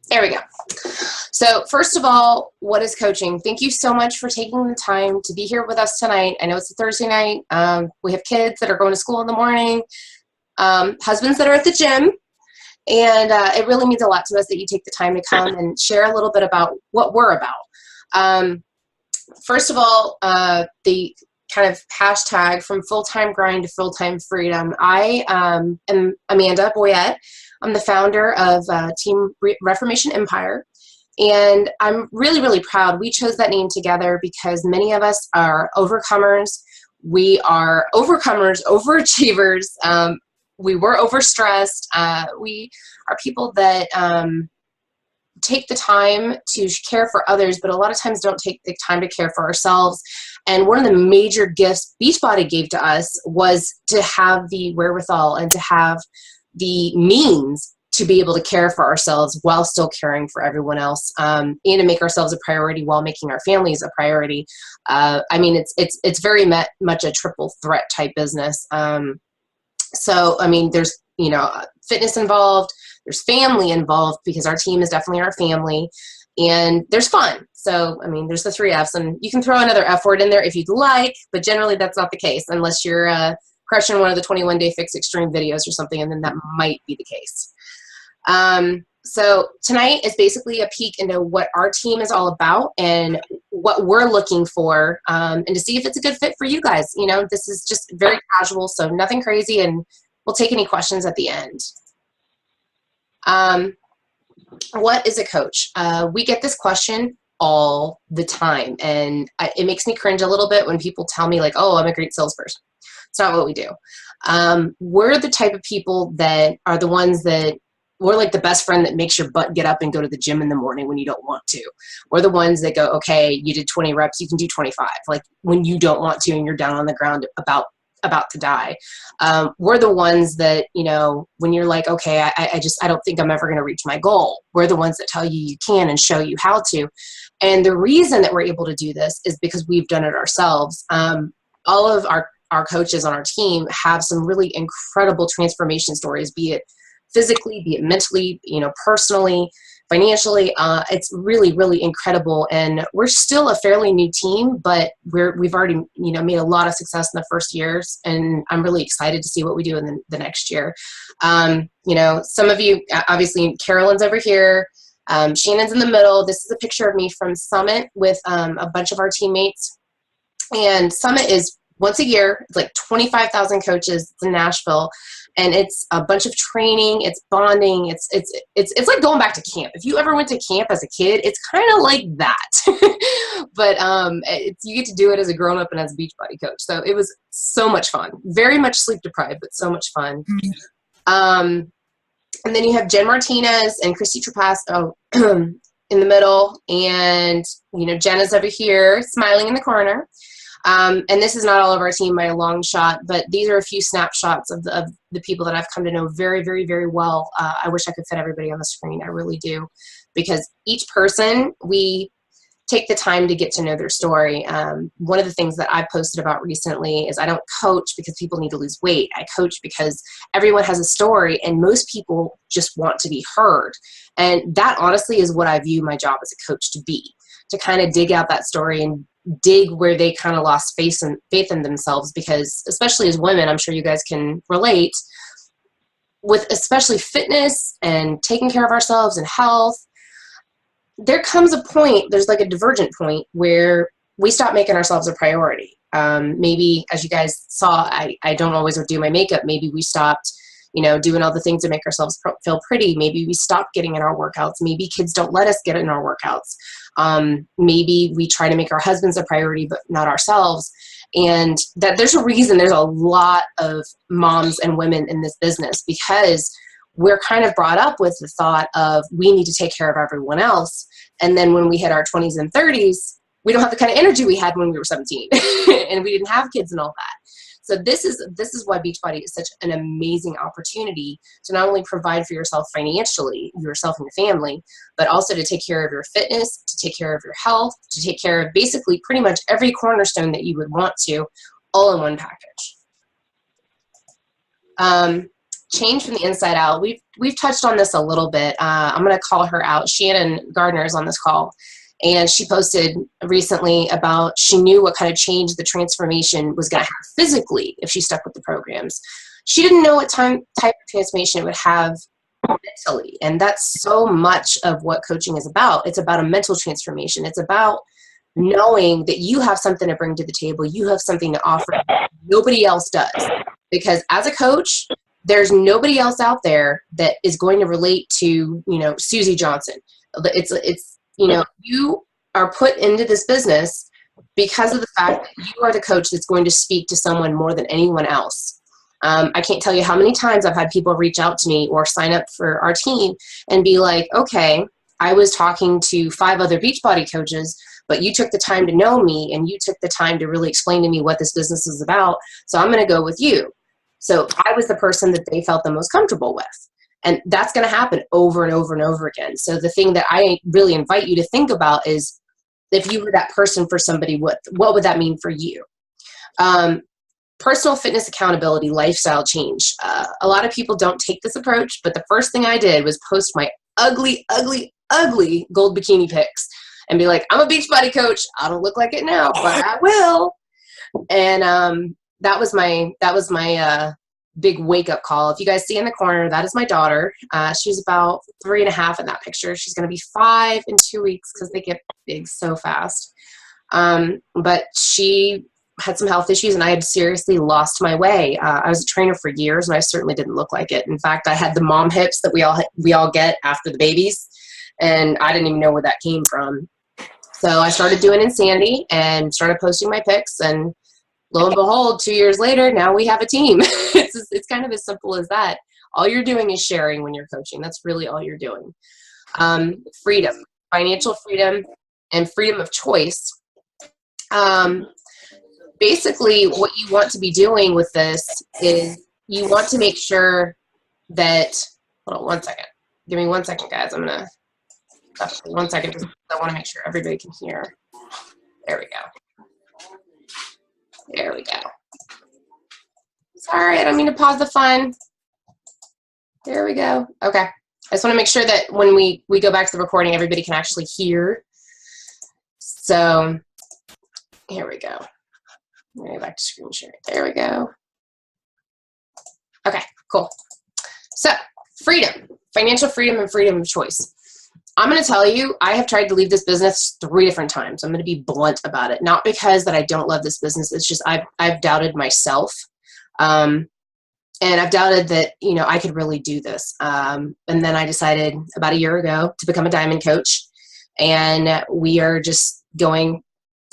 There we go. So first of all, what is coaching? Thank you so much for taking the time to be here with us tonight. I know it's a Thursday night. We have kids that are going to school in the morning, husbands that are at the gym, and it really means a lot to us that you take the time to come and share a little bit about what we're about. First of all, the kind of hashtag from full-time grind to full-time freedom. I am Amanda Boyette. I'm the founder of Team Reformation Empire, and I'm really, really proud. We chose that name together because many of us are overcomers. We are overcomers, overachievers. We were overstressed. We are people that take the time to care for others, but a lot of times don't take the time to care for ourselves. And one of the major gifts Beachbody gave to us was to have the wherewithal and to have the means to be able to care for ourselves while still caring for everyone else, and to make ourselves a priority while making our families a priority. I mean, it's very much a triple threat type business. So, I mean, there's, fitness involved, there's family involved because our team is definitely our family, and there's fun. So, I mean, there's the 3 F's, and you can throw another F word in there if you'd like, but generally that's not the case unless you're crushing one of the 21-day fix extreme videos or something, and then that might be the case. So tonight is basically a peek into what our team is all about and what we're looking for, and to see if it's a good fit for you guys. This is just very casual, so nothing crazy, and we'll take any questions at the end. What is a coach? We get this question all the time, and it makes me cringe a little bit when people tell me like, oh, I'm a great salesperson. It's not what we do. We're the type of people that are the ones that we're like the best friend that makes your butt get up and go to the gym in the morning when you don't want to. We're the ones that go, okay, you did 20 reps, you can do 25. Like when you don't want to and you're down on the ground about to die. We're the ones that, when you're like, okay, I don't think I'm ever going to reach my goal. We're the ones that tell you you can and show you how to. And the reason that we're able to do this is because we've done it ourselves. All of our coaches on our team have some really incredible transformation stories, be it physically, be it mentally, personally, financially. It's really, really incredible. And we're still a fairly new team, but we've already, made a lot of success in the first years. And I'm really excited to see what we do in the next year. Some of you, obviously Carolyn's over here. Shannon's in the middle. This is a picture of me from Summit with a bunch of our teammates. And Summit is once a year. It's like 25,000 coaches. It's in Nashville. And it's a bunch of training, it's bonding, it's like going back to camp. If you ever went to camp as a kid, it's kind of like that. But you get to do it as a grown-up and as a Beachbody coach. So it was so much fun. Very much sleep deprived, but so much fun. And then you have Jen Martinez and Christy Trapasso in the middle. And, Jen is over here smiling in the corner. And this is not all of our team by a long shot, but these are a few snapshots of the people that I've come to know very, very, very well. I wish I could fit everybody on the screen. I really do. Because each person, we take the time to get to know their story. One of the things that I posted about recently is I don't coach because people need to lose weight. I coach because everyone has a story, and most people just want to be heard. And that honestly is what I view my job as a coach to be, to kind of dig out that story and dig where they kind of lost faith in themselves. Because especially as women, I'm sure you guys can relate with especially fitness and taking care of ourselves and health. There comes a point, there's like a divergent point where we stop making ourselves a priority. Maybe as you guys saw, I don't always do my makeup. Maybe we stopped, doing all the things to make ourselves feel pretty. Maybe we stopped getting in our workouts. Maybe kids don't let us get in our workouts. Maybe we try to make our husbands a priority, but not ourselves. And that there's a reason there's a lot of moms and women in this business, because we're kind of brought up with the thought of we need to take care of everyone else. And then when we hit our 20s and 30s, we don't have the kind of energy we had when we were 17 and we didn't have kids and all that. So this is why Beachbody is such an amazing opportunity to not only provide for yourself financially, yourself and your family, but also to take care of your fitness, to take care of your health, to take care of basically pretty much every cornerstone that you would want to, all in one package. change from the inside out. We've touched on this a little bit. I'm going to call her out. Shannon Gardner is on this call, and she posted recently about she knew what kind of change the transformation was going to have physically if she stuck with the programs. She didn't know what type of transformation it would have mentally, and that's so much of what coaching is about. It's about a mental transformation. It's about knowing that you have something to bring to the table. You have something to offer that nobody else does. Because as a coach, there's nobody else out there that is going to relate to, Susie Johnson. It's you are put into this business because of the fact that you are the coach that's going to speak to someone more than anyone else. I can't tell you how many times I've had people reach out to me or sign up for our team and be like, okay, I was talking to 5 other Beachbody coaches, but you took the time to know me and you took the time to really explain to me what this business is about. So I'm going to go with you. So I was the person that they felt the most comfortable with. And that's going to happen over and over and over again. So the thing that I really invite you to think about is if you were that person for somebody, what would that mean for you? Personal fitness accountability, lifestyle change. A lot of people don't take this approach, but the first thing I did was post my ugly, ugly, ugly gold bikini pics and be like, I'm a Beachbody coach. I don't look like it now, but I will. And that was my big wake-up call. If you guys see in the corner, that is my daughter. She's about 3.5 in that picture. She's going to be 5 in 2 weeks because they get big so fast. But she had some health issues, and I had seriously lost my way. I was a trainer for years, and I certainly didn't look like it. In fact, I had the mom hips that we all get after the babies, and I didn't even know where that came from. So I started doing Insanity and started posting my pics, and lo and behold, 2 years later, now we have a team. It's kind of as simple as that. All you're doing is sharing when you're coaching. That's really all you're doing. Freedom, financial freedom, and freedom of choice. Basically, what you want to be doing with this is you want to make sure that, hold on 1 second. Give me 1 second, guys. I'm going to, 1 second, just I want to make sure everybody can hear. There we go. There we go. Sorry, I don't mean to pause the fun. There we go. Okay. I just want to make sure that when we go back to the recording, everybody can actually hear. So here we go. Go back to screen sharing. There we go. Okay, cool. So freedom, financial freedom, and freedom of choice. I'm going to tell you, I have tried to leave this business 3 different times. I'm going to be blunt about it. Not because that I don't love this business. It's just I've doubted myself. And I've doubted that, I could really do this. And then I decided about a year ago to become a diamond coach. And we are just going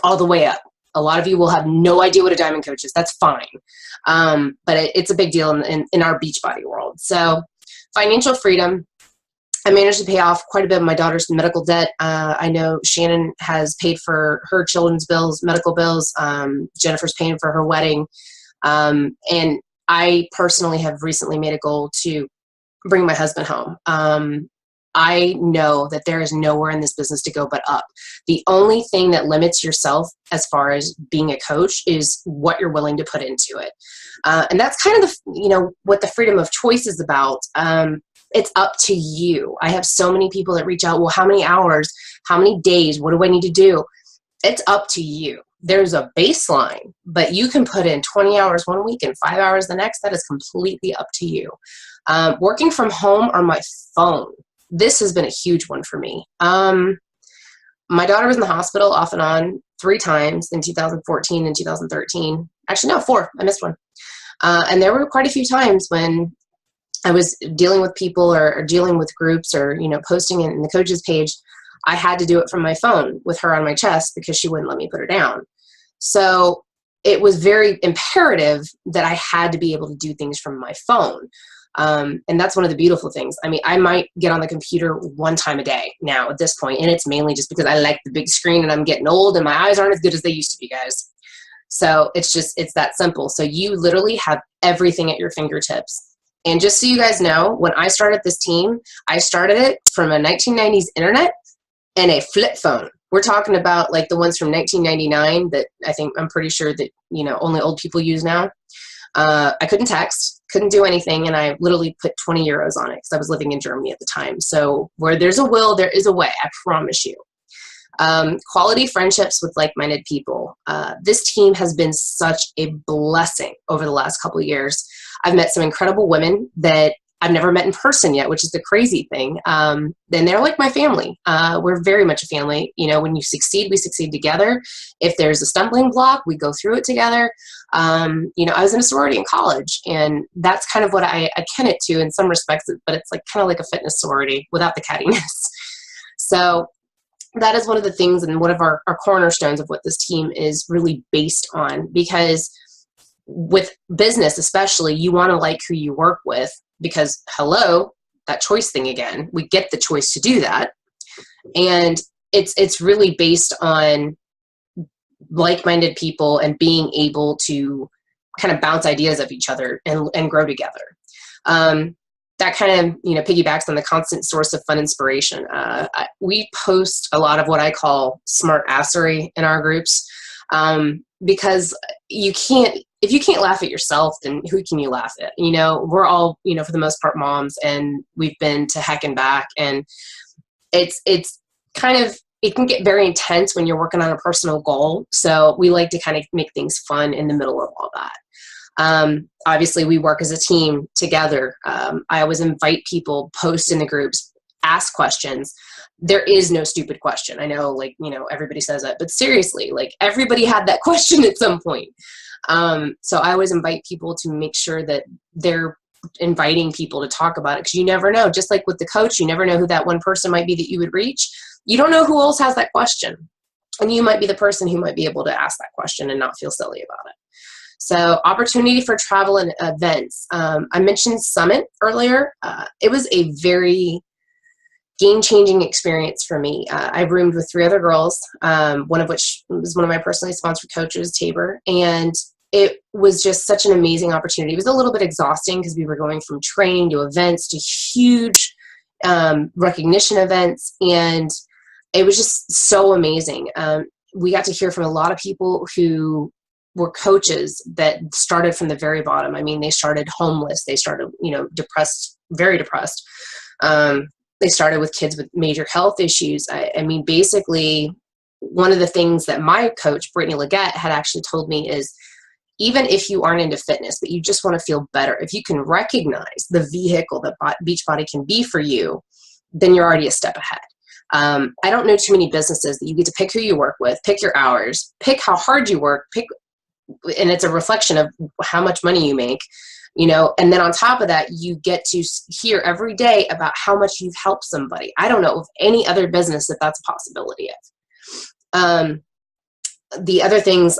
all the way up. A lot of you will have no idea what a diamond coach is. That's fine. But it's a big deal in our Beachbody world. So financial freedom. I managed to pay off quite a bit of my daughter's medical debt. I know Shannon has paid for her children's bills, medical bills. Jennifer's paying for her wedding. And I personally have recently made a goal to bring my husband home. I know that there is nowhere in this business to go but up. The only thing that limits yourself as far as being a coach is what you're willing to put into it. And that's kind of what the freedom of choice is about. It's up to you. I have so many people that reach out, well, how many hours, how many days, what do I need to do? It's up to you. There's a baseline, but you can put in 20 hours 1 week and 5 hours the next. That is completely up to you. Working from home on my phone. This has been a huge one for me. My daughter was in the hospital off and on 3 times in 2014 and 2013. Actually, no, 4. I missed one. And there were quite a few times when I was dealing with people or dealing with groups or, posting in the coaches page. I had to do it from my phone with her on my chest because she wouldn't let me put her down. So it was very imperative that I had to be able to do things from my phone. And that's one of the beautiful things. I mean, I might get on the computer 1 time a day now at this point, and it's mainly just because I like the big screen and I'm getting old and my eyes aren't as good as they used to be, guys. So it's that simple. So you literally have everything at your fingertips. And just so you guys know, when I started this team, I started it from a 1990s internet and a flip phone. We're talking about like the ones from 1999 that I'm pretty sure that, only old people use now. I couldn't text, couldn't do anything, and I literally put 20 euros on it because I was living in Germany at the time. So where there's a will, there is a way, I promise you. Quality friendships with like-minded people. This team has been such a blessing over the last couple of years. I've met some incredible women that I've never met in person yet, which is the crazy thing. Then they're like my family. We're very much a family. You know, when you succeed, we succeed together. If there's a stumbling block, we go through it together. You know, I was in a sorority in college, and that's kind of what I akin it to in some respects, but it's like kind of like a fitness sorority without the cattiness. So that is one of the things and one of our cornerstones of what this team is really based on, because with business especially, you want to like who you work with, because hello, that choice thing again, we get the choice to do that. And it's really based on like-minded people and being able to kind of bounce ideas of each other and grow together. That kind of, you know, piggybacks on the constant source of fun inspiration. We post a lot of what I call smart assery in our groups, because if you can't laugh at yourself, then who can you laugh at? You know, we're all, you know, for the most part moms, and we've been to heck and back, and it's kind of, it can get very intense when you're working on a personal goal. So we like to kind of make things fun in the middle of all that. Obviously we work as a team together. I always invite people, post in the groups, ask questions. There is no stupid question. I know, like, you know, everybody says that, but seriously, like, everybody had that question at some point. So I always invite people to make sure that they're inviting people to talk about it, because you never know. Just like with the coach, you never know who that one person might be that you would reach. You don't know who else has that question. And you might be the person who might be able to ask that question and not feel silly about it. So opportunity for travel and events. I mentioned Summit earlier. It was a very game-changing experience for me. I roomed with 3 other girls, one of which was one of my personally sponsored coaches, Tabor, and it was just such an amazing opportunity. It was a little bit exhausting because we were going from training to events to huge recognition events, and it was just so amazing. We got to hear from a lot of people who were coaches that started from the very bottom. I mean, they started homeless. They started, you know, depressed, very depressed. They started with kids with major health issues. I mean, basically, one of the things that my coach, Brittany Leggett, had actually told me is, even if you aren't into fitness, but you just want to feel better, if you can recognize the vehicle that Beachbody can be for you, then you're already a step ahead. I don't know too many businesses that you get to pick who you work with, pick your hours, pick how hard you work, and it's a reflection of how much money you make, you know, and then on top of that, you get to hear every day about how much you've helped somebody. I don't know of any other business that that's a possibility of. The other things,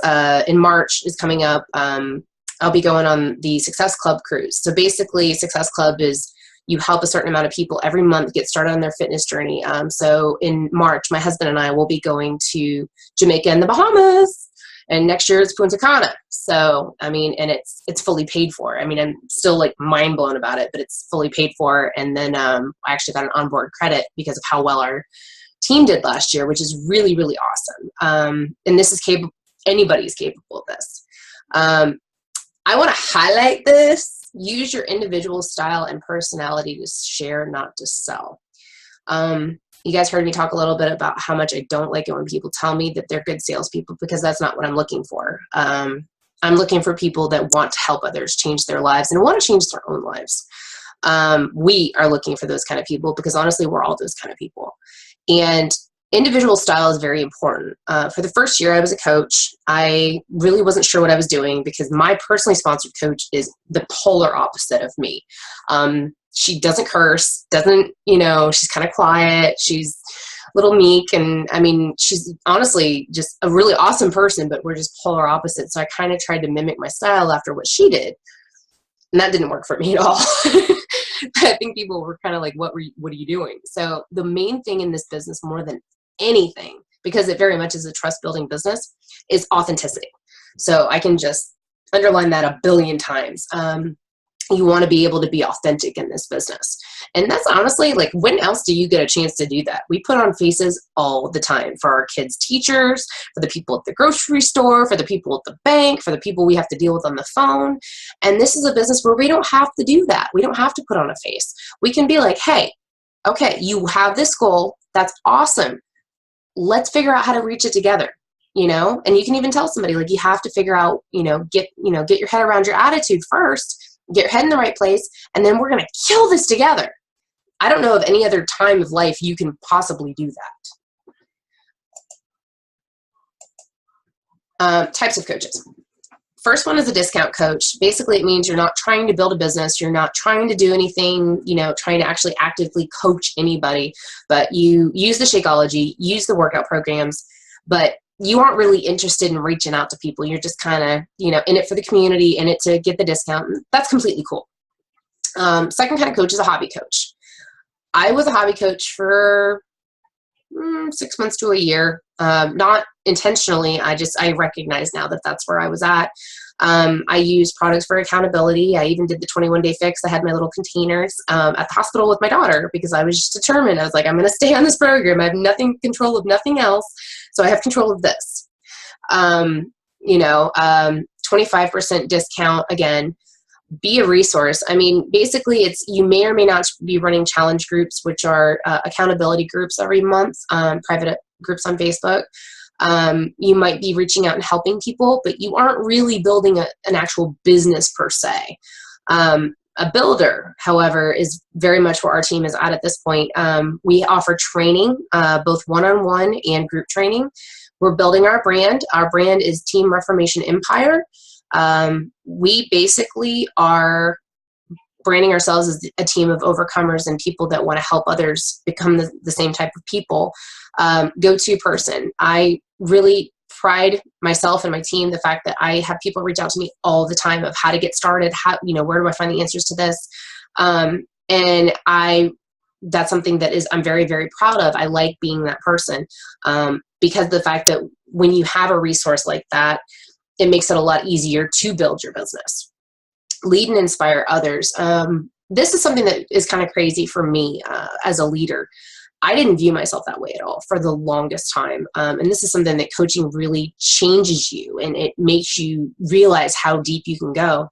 in March is coming up, I'll be going on the Success Club cruise. So basically, Success Club is you help a certain amount of people every month get started on their fitness journey. So in March, my husband and I will be going to Jamaica and the Bahamas. And next year it's Punta Cana. So, I mean, and it's fully paid for. I mean, I'm still like mind blown about it, but it's fully paid for. And then I actually got an onboard credit because of how well our team did last year, which is really, really awesome. And this is capable, anybody's capable of this. I want to highlight this. Use your individual style and personality to share, not to sell. You guys heard me talk a little bit about how much I don't like it when people tell me that they're good salespeople, because that's not what I'm looking for. I'm looking for people that want to help others change their lives and want to change their own lives. We are looking for those kind of people because honestly, we're all those kind of people. And individual style is very important. For the first year I was a coach, I really wasn't sure what I was doing because my personally sponsored coach is the polar opposite of me. She doesn't curse, you know, she's kind of quiet. She's a little meek. And I mean, she's honestly just a really awesome person, but we're just polar opposites. So I kind of tried to mimic my style after what she did. And that didn't work for me at all. I think people were kind of like, what are you doing? So the main thing in this business more than anything, because it very much is a trust building business, is authenticity. So I can just underline that a billion times. You want to be able to be authentic in this business. And that's honestly, like, when else do you get a chance to do that? We put on faces all the time for our kids' teachers, for the people at the grocery store, for the people at the bank, for the people we have to deal with on the phone. And this is a business where we don't have to do that. We don't have to put on a face. We can be like, hey, okay, you have this goal. That's awesome. Let's figure out how to reach it together. And you can even tell somebody, like, you have to figure out, get your head around your attitude first, get your head in the right place, and then we're going to kill this together. I don't know of any other time of life you can possibly do that. Types of coaches. First one is a discount coach. Basically, it means you're not trying to build a business. You're not trying to do anything, trying to actually actively coach anybody, but you use the Shakeology, use the workout programs, but you aren't really interested in reaching out to people. You're just kind of, in it for the community, in it to get the discount. That's completely cool. Second kind of coach is a hobby coach. I was a hobby coach for 6 months to a year. Not intentionally. I recognize now that that's where I was at. I used products for accountability. I even did the 21-day fix. I had my little containers at the hospital with my daughter because I was just determined. I was like, I'm going to stay on this program. I have control of nothing else. So I have control of this. 25% discount again. Be a resource. I mean, basically, you may or may not be running challenge groups, which are accountability groups every month, private groups on Facebook. You might be reaching out and helping people, but you aren't really building an actual business per se. A builder, however, is very much where our team is at this point. We offer training, both one-on-one and group training. We're building our brand. Our brand is Team Reformation Empire. We basically are branding ourselves as a team of overcomers and people that want to help others become the same type of people. Go-to person. I really pride myself and my team the fact that I have people reach out to me all the time of how to get started, where do I find the answers to this? And that's something that I'm very, very proud of. I like being that person because the fact that when you have a resource like that, it makes it a lot easier to build your business. Lead and inspire others. This is something that is kind of crazy for me as a leader. I didn't view myself that way at all for the longest time. And this is something that coaching really changes you, and it makes you realize how deep you can go.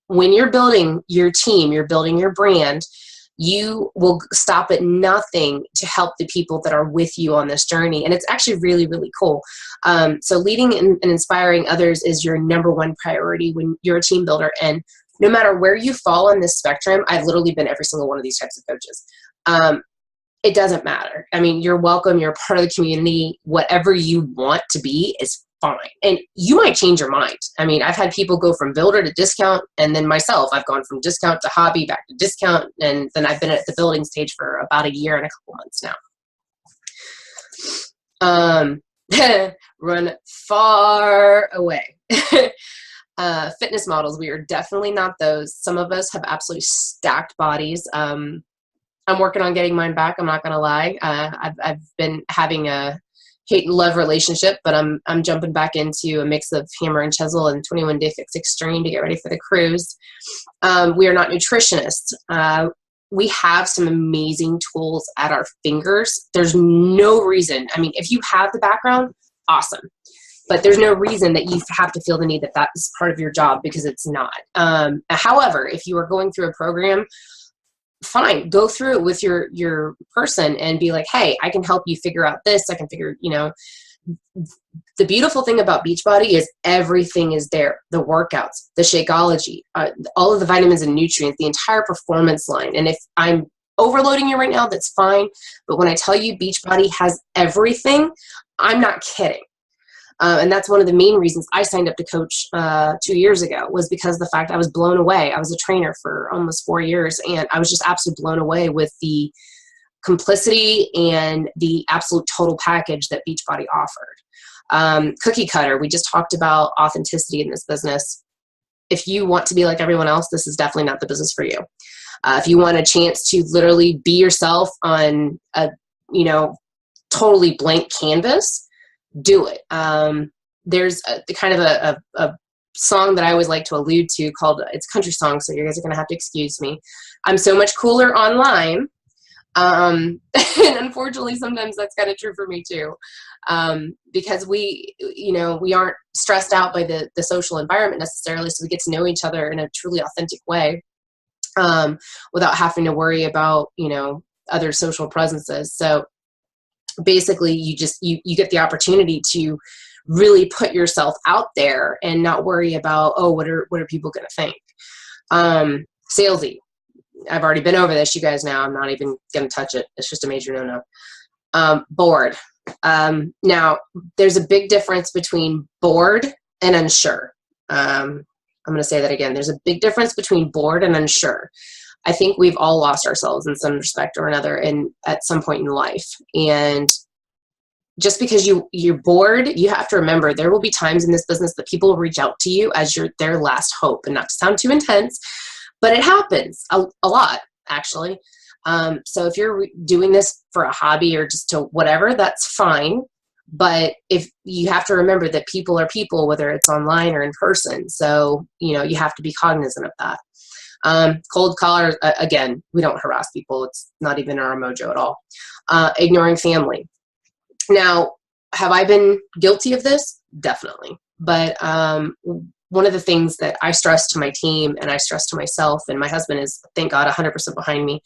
When you're building your team, you're building your brand, you will stop at nothing to help the people that are with you on this journey. And it's actually really, really cool. So leading and inspiring others is your number one priority when you're a team builder. And no matter where you fall on this spectrum, I've literally been every single one of these types of coaches. It doesn't matter. I mean, you're welcome. You're a part of the community. Whatever you want to be is fine. And you might change your mind. I mean, I've had people go from builder to discount, and then myself, I've gone from discount to hobby back to discount. And then I've been at the building stage for about a year and a couple months now. Run far away. Fitness models, we are definitely not those. Some of us have absolutely stacked bodies. I'm working on getting mine back. I'm not going to lie. I've been having a hate and love relationship, but I'm jumping back into a mix of hammer and chisel and 21-day fix extreme to get ready for the cruise. We are not nutritionists. We have some amazing tools at our fingers. There's no reason. I mean, if you have the background, awesome. But there's no reason that you have to feel the need that is part of your job, because it's not. However, if you are going through a program, fine, go through it with your person and be like, hey, I can help you figure out this. I can figure, the beautiful thing about Beachbody is everything is there. The workouts, the Shakeology, all of the vitamins and nutrients, the entire performance line. And if I'm overloading you right now, that's fine. But when I tell you Beachbody has everything, I'm not kidding. And that's one of the main reasons I signed up to coach 2 years ago, was because of the fact I was blown away. I was a trainer for almost 4 years, and I was just absolutely blown away with the complicity and the absolute total package that Beachbody offered. Cookie cutter, we just talked about authenticity in this business. If you want to be like everyone else, this is definitely not the business for you. If you want a chance to literally be yourself on a totally blank canvas, do it. There's a kind of a song that I always like to allude to called, it's a country song, so you guys are going to have to excuse me. I'm so much cooler online. And unfortunately, sometimes that's kind of true for me too. Because we aren't stressed out by the social environment necessarily. So we get to know each other in a truly authentic way, without having to worry about, other social presences. So basically you get the opportunity to really put yourself out there and not worry about, oh, what are people going to think? Salesy. I've already been over this, you guys know. I'm not even going to touch it. It's just a major no-no. Bored. Now, there's a big difference between bored and unsure. I'm going to say that again. There's a big difference between bored and unsure. I think we've all lost ourselves in some respect or another at some point in life. And just because you're bored, you have to remember there will be times in this business that people will reach out to you as their last hope. And not to sound too intense, but it happens a lot, actually. So if you're doing this for a hobby or just to whatever, that's fine. But if you have to remember that people are people, whether it's online or in person. So, you have to be cognizant of that. Cold caller, again, we don't harass people. It's not even our mojo at all. Ignoring family. Now, have I been guilty of this? Definitely. But one of the things that I stress to my team and I stress to myself, and my husband is, thank God, 100% behind me.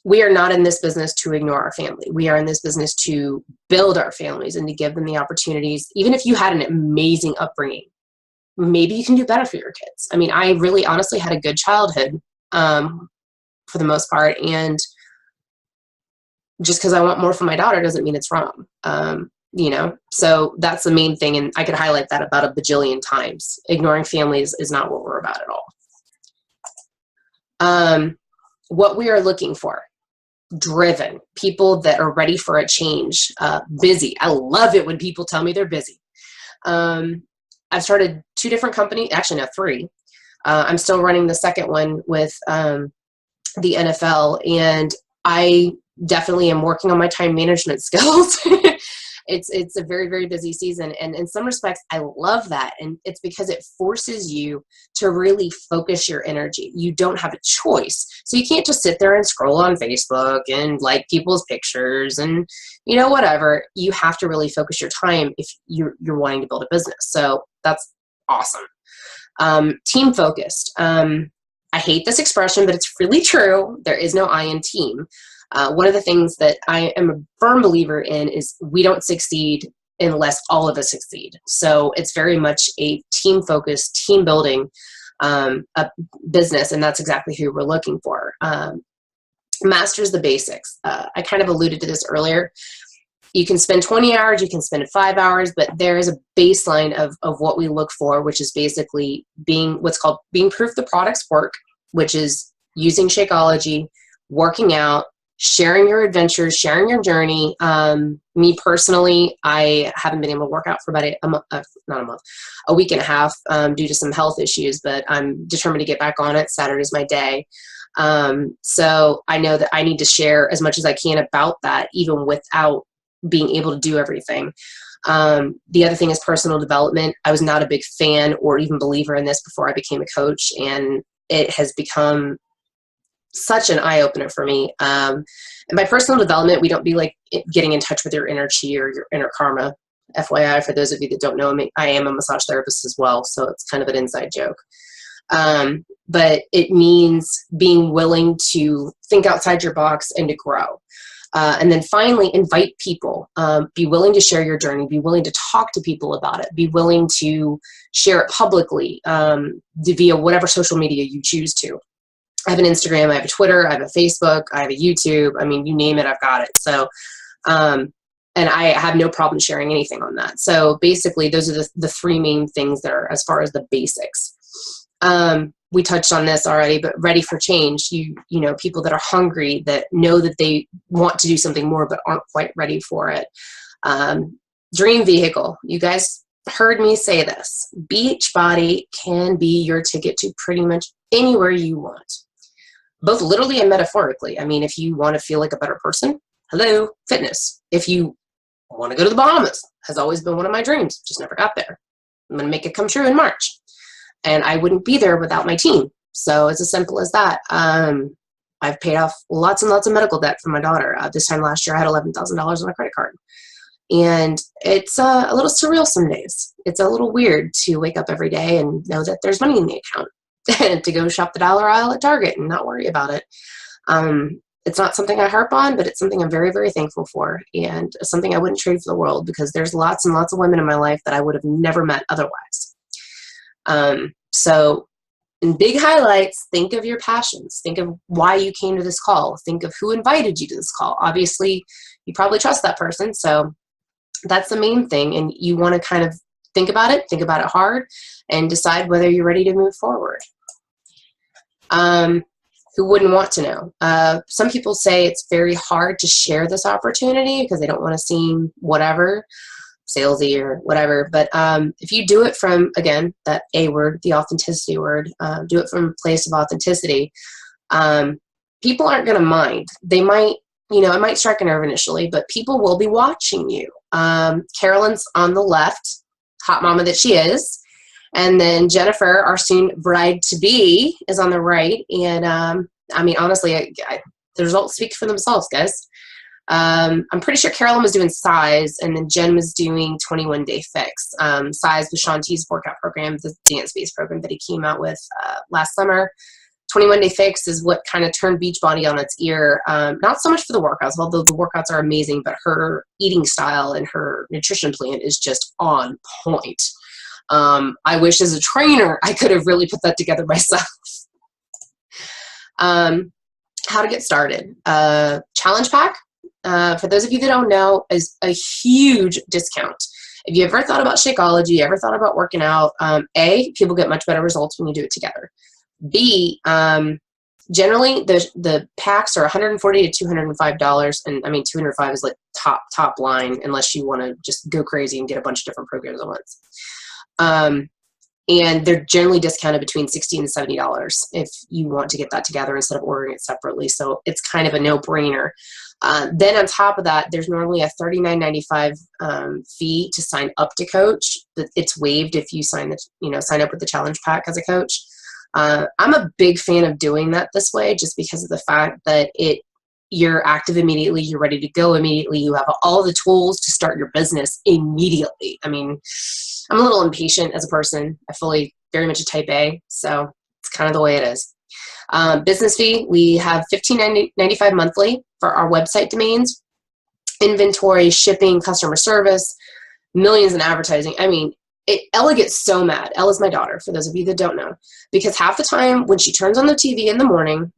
We are not in this business to ignore our family. We are in this business to build our families and to give them the opportunities. Even if you had an amazing upbringing, maybe you can do better for your kids. I mean, I really honestly had a good childhood for the most part. And just because I want more for my daughter doesn't mean it's wrong. So that's the main thing. And I could highlight that about a bajillion times. Ignoring families is not what we're about at all. What we are looking for: driven people that are ready for a change, busy. I love it when people tell me they're busy. I've started 2 different companies, actually no, 3. I'm still running the second one with the NFL, and I definitely am working on my time management skills. It's a very, very busy season. And in some respects, I love that. And it's because it forces you to really focus your energy. You don't have a choice. So you can't just sit there and scroll on Facebook and like people's pictures and, whatever. You have to really focus your time if you're wanting to build a business. So that's awesome. Team focused. I hate this expression, but it's really true. There is no I in team. One of the things that I am a firm believer in is we don't succeed unless all of us succeed. So it's very much a team-focused, team-building a business, and that's exactly who we're looking for. Masters the basics. I kind of alluded to this earlier. You can spend 20 hours, you can spend 5 hours, but there is a baseline of what we look for, which is basically being proof the products work, which is using Shakeology, working out, sharing your adventures, sharing your journey. Me personally, I haven't been able to work out for about a week and a half due to some health issues, but I'm determined to get back on it. Saturday's my day. So I know that I need to share as much as I can about that, even without being able to do everything. The other thing is personal development. I was not a big fan or even believer in this before I became a coach, and it has become such an eye-opener for me. And by personal development, we don't be like getting in touch with your inner chi or your inner karma. FYI, for those of you that don't know me, I am a massage therapist as well, so it's kind of an inside joke. But it means being willing to think outside your box and to grow. And then finally, invite people. Be willing to share your journey. Be willing to talk to people about it. Be willing to share it publicly via whatever social media you choose to. I have an Instagram, I have a Twitter, I have a Facebook, I have a YouTube. I mean, you name it, I've got it. So, and I have no problem sharing anything on that. So basically, those are the 3 main things that are as far as the basics. We touched on this already, but ready for change. People that are hungry, that know that they want to do something more, but aren't quite ready for it. Dream vehicle. You guys heard me say this. Beachbody can be your ticket to pretty much anywhere you want, both literally and metaphorically. I mean, if you want to feel like a better person, hello, fitness. If you want to go to the Bahamas, has always been one of my dreams, just never got there. I'm going to make it come true in March. And I wouldn't be there without my team. So it's as simple as that. I've paid off lots and lots of medical debt for my daughter. This time last year, I had $11,000 on a credit card. And it's a little surreal some days. It's a little weird to wake up every day and know that there's money in the account and to go shop the dollar aisle at Target and not worry about it. It's not something I harp on, but it's something I'm very, very thankful for, and something I wouldn't trade for the world, because there's lots and lots of women in my life that I would have never met otherwise. So in big highlights, think of your passions. Think of why you came to this call. Think of who invited you to this call. Obviously, you probably trust that person, so that's the main thing, and you want to kind of think about it hard, and decide whether you're ready to move forward. Who wouldn't want to know? Some people say it's very hard to share this opportunity because they don't want to seem whatever, salesy or whatever. But if you do it from, again, that A word, the authenticity word, do it from a place of authenticity, people aren't going to mind. They might, it might strike a nerve initially, but people will be watching you. Carolyn's on the left, hot mama that she is. And then Jennifer, our soon bride-to-be, is on the right. And, honestly, the results speak for themselves, guys. I'm pretty sure Carolyn was doing Size, and then Jen was doing 21 Day Fix. Size was Sean T's workout program, the dance-based program that he came out with last summer. 21 Day Fix is what kind of turned Beachbody on its ear. Not so much for the workouts, although the workouts are amazing, but her eating style and her nutrition plan is just on point. I wish as a trainer I could have really put that together myself. How to get started. Challenge pack, for those of you that don't know, is a huge discount. If you ever thought about Shakeology, ever thought about working out, A, people get much better results when you do it together. B, generally the packs are $140 to $205, and $205 is like top line, unless you want to just go crazy and get a bunch of different programs at once. And they're generally discounted between $60 and $70 if you want to get that together instead of ordering it separately. So it's kind of a no-brainer. Then on top of that, there's normally a $39.95 fee to sign up to coach. It's waived if you sign up with the challenge pack as a coach. I'm a big fan of doing that this way, just because of the fact that you're active immediately, you're ready to go immediately, you have all the tools to start your business immediately. I'm a little impatient as a person. I very much a type A, so it's kind of the way it is. Business fee, we have $15.95 monthly for our website domains, inventory, shipping, customer service, millions in advertising. Ella gets so mad. Ella's my daughter, for those of you that don't know, because half the time when she turns on the TV in the morning,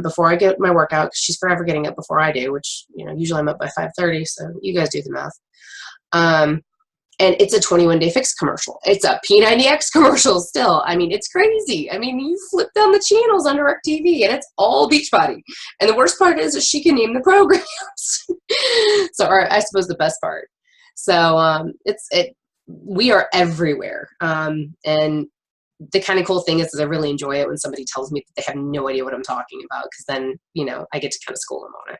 before I get my workout, because she's forever getting up before I do, which, usually I'm up by 5:30, so you guys do the math. And it's a 21 Day Fix commercial. It's a P90X commercial still. it's crazy. You flip down the channels on direct TV and it's all Beachbody. And the worst part is that she can name the programs. Or I suppose the best part. So we are everywhere. And the kind of cool thing is I really enjoy it when somebody tells me that they have no idea what I'm talking about, because then, I get to kind of school them on it.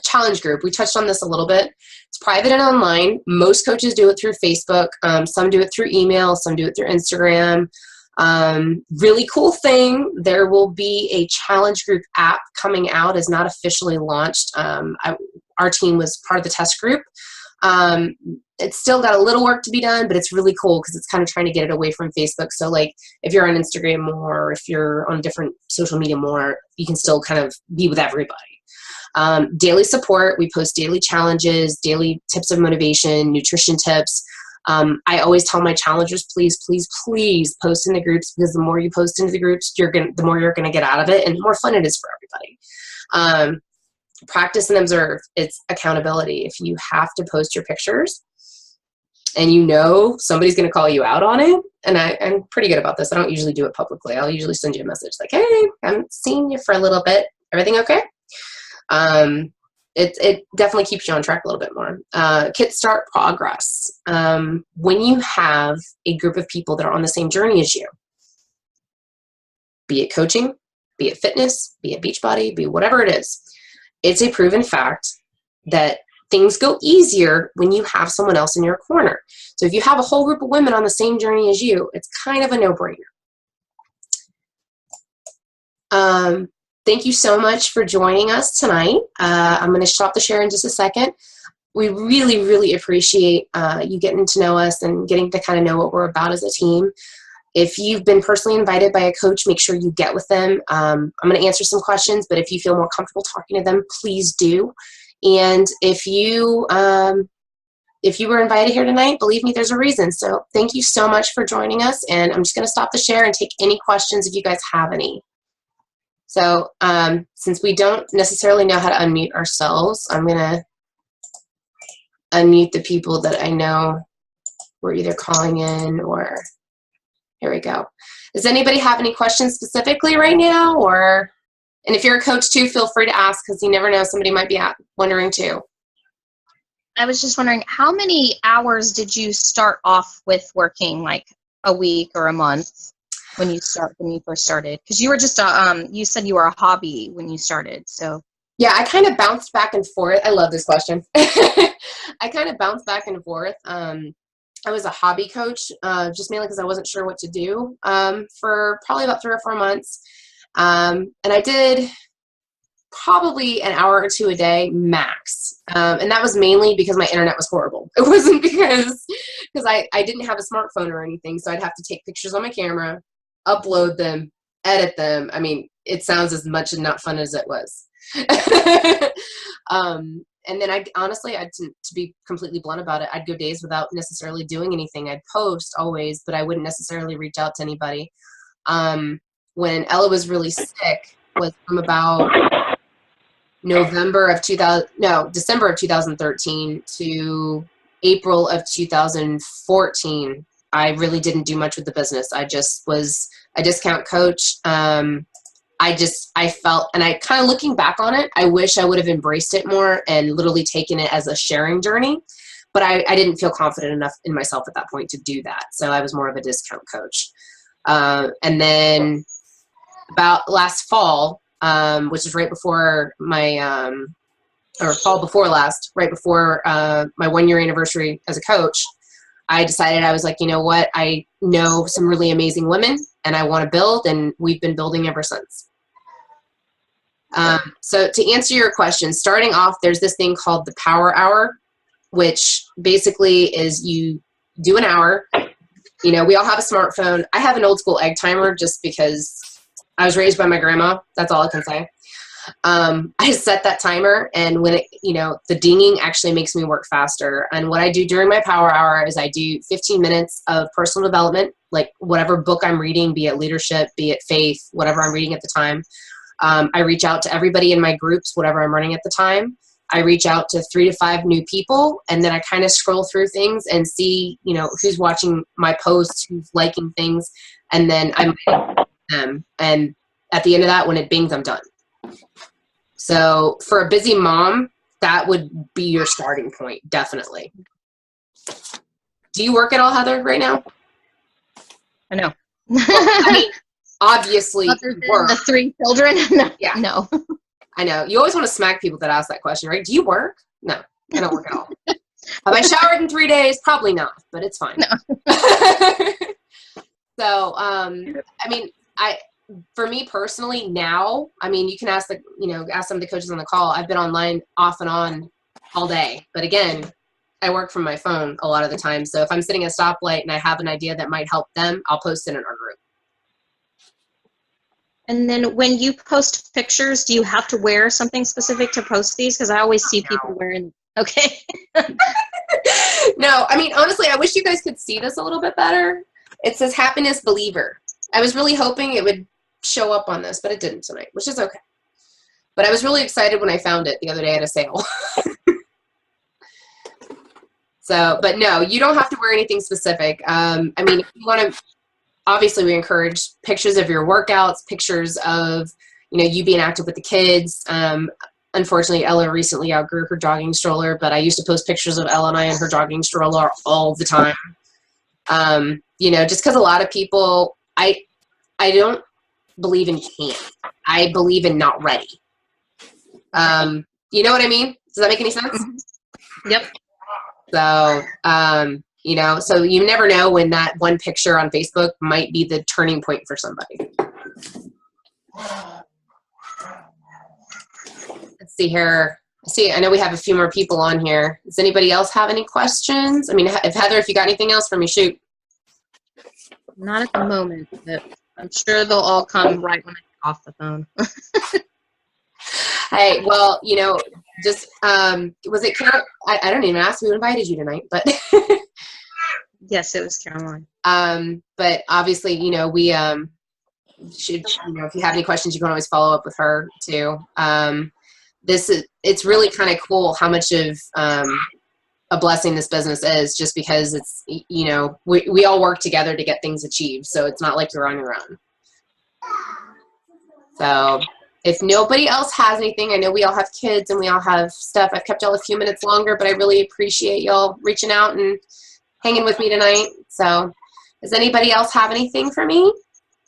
Challenge group. We touched on this a little bit. It's private and online. Most coaches do it through Facebook. Some do it through email. Some do it through Instagram. Really cool thing. There will be a challenge group app coming out. It's not officially launched. Our team was part of the test group. It's still got a little work to be done, but it's really cool because it's kind of trying to get it away from Facebook. So like if you're on Instagram more, or if you're on different social media more, you can still kind of be with everybody. Daily support. We post daily challenges, daily tips of motivation, nutrition tips. I always tell my challengers, please, please, please post in the groups, because the more you post into the groups, the more you're going to get out of it, and the more fun it is for everybody. Practice and observe. It's accountability. If you have to post your pictures and somebody's going to call you out on it, and I'm pretty good about this. I don't usually do it publicly. I'll usually send you a message like, hey, I haven't seen you for a little bit. Everything okay? It definitely keeps you on track a little bit more. Kickstart progress. When you have a group of people that are on the same journey as you, be it coaching, be it fitness, be it Beachbody, be it whatever it is, it's a proven fact that things go easier when you have someone else in your corner. So if you have a whole group of women on the same journey as you, it's kind of a no-brainer. Thank you so much for joining us tonight. I'm going to stop the share in just a second. We really, really appreciate you getting to know us and getting to kind of know what we're about as a team. If you've been personally invited by a coach, make sure you get with them. I'm going to answer some questions, but if you feel more comfortable talking to them, please do. And if you were invited here tonight, believe me, there's a reason. So thank you so much for joining us. And I'm just going to stop the share and take any questions if you guys have any. So since we don't necessarily know how to unmute ourselves, I'm going to unmute the people that I know were either calling in or... Here we go. Does anybody have any questions specifically right now? And if you're a coach too, feel free to ask, because you never know, somebody might be wondering too. I was just wondering, how many hours did you start off with working, like a week or a month when you first started? Because you were just you said you were a hobby when you started, so. Yeah, I kind of bounced back and forth. I love this question. I kind of bounced back and forth. I was a hobby coach, just mainly because I wasn't sure what to do for probably about 3 or 4 months. And I did probably an hour or 2 a day max. And that was mainly because my internet was horrible. It wasn't because I didn't have a smartphone or anything. So I'd have to take pictures on my camera, upload them, edit them. I mean, it sounds as much and not fun as it was. And then to be completely blunt about it, I'd go days without necessarily doing anything. I'd post always, but I wouldn't necessarily reach out to anybody. When Ella was really sick was from about December of 2013 to April of 2014. I really didn't do much with the business. I just was a discount coach. I felt, and I kind of looking back on it, I wish I would have embraced it more and literally taken it as a sharing journey, but I didn't feel confident enough in myself at that point to do that. So I was more of a discount coach. And then about last fall, which is right before my, or fall before last, right before my 1-year anniversary as a coach, I decided, I was like, you know what? I know some really amazing women and I want to build, and we've been building ever since. So to answer your question, starting off, there's this thing called the Power Hour, which basically is you do an hour. You know, we all have a smartphone. I have an old school egg timer just because I was raised by my grandma. That's all I can say. I set that timer, and when it, the dinging actually makes me work faster. And what I do during my Power Hour is I do 15 minutes of personal development, like whatever book I'm reading, be it leadership, be it faith, whatever I'm reading at the time. I reach out to everybody in my groups, whatever I'm running at the time. I reach out to 3 to 5 new people, and then I kind of scroll through things and see, who's watching my posts, who's liking things, and then I'm them. And at the end of that, when it bings, I'm done. So for a busy mom, that would be your starting point, definitely. Do you work at all, Heather, right now? I know. Well, I mean, obviously, work. The 3 children? No. Yeah. No. I know. You always want to smack people that ask that question, right? Do you work? No, I don't work at all. Have I showered in 3 days? Probably not, but it's fine. No. So, I mean, for me personally now, I mean, you can ask ask some of the coaches on the call. I've been online off and on all day, but again, I work from my phone a lot of the time. So if I'm sitting at a stoplight and I have an idea that might help them, I'll post it in our group. And then when you post pictures, do you have to wear something specific to post these? Because I always see people wearing, okay. No, I mean, honestly, I wish you guys could see this a little bit better. It says Happiness Believer. I was really hoping it would show up on this, but it didn't tonight, which is okay. But I was really excited when I found it the other day at a sale. So, but no, you don't have to wear anything specific. I mean, if you want to, obviously we encourage pictures of your workouts, pictures of, you being active with the kids. Unfortunately, Ella recently outgrew her jogging stroller, but I used to post pictures of Ella and I in her jogging stroller all the time. Just because a lot of people, I don't believe in can't. I believe in not ready. You know what I mean? Does that make any sense? Yep. So, you know, so you never know when that one picture on Facebook might be the turning point for somebody. Let's see here. I know we have a few more people on here. Does anybody else have any questions? I mean, if Heather, if you got anything else for me, shoot. Not at the moment, but I'm sure they'll all come right when I get off the phone. Hey, well, you know, just, was it Carol? I don't even ask who invited you tonight, but. Yes, it was Caroline. But obviously, you know, we should, you know, if you have any questions, you can always follow up with her too. It's really kind of cool how much of a blessing this business is, just because it's, you know, we all work together to get things achieved. So it's not like you're on your own. So if nobody else has anything, I know we all have kids and we all have stuff. I've kept y'all a few minutes longer, but I really appreciate y'all reaching out and hanging with me tonight. So does anybody else have anything for me?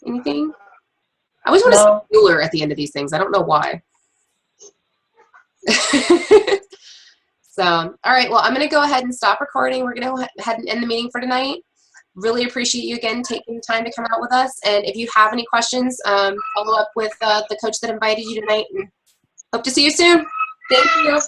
Anything? I always want to say Bueller at the end of these things. I don't know why. So, all right. Well, I'm going to go ahead and stop recording. We're going to go ahead and end the meeting for tonight. Really appreciate you again taking the time to come out with us. And if you have any questions, follow up with the coach that invited you tonight. And hope to see you soon. Thank you.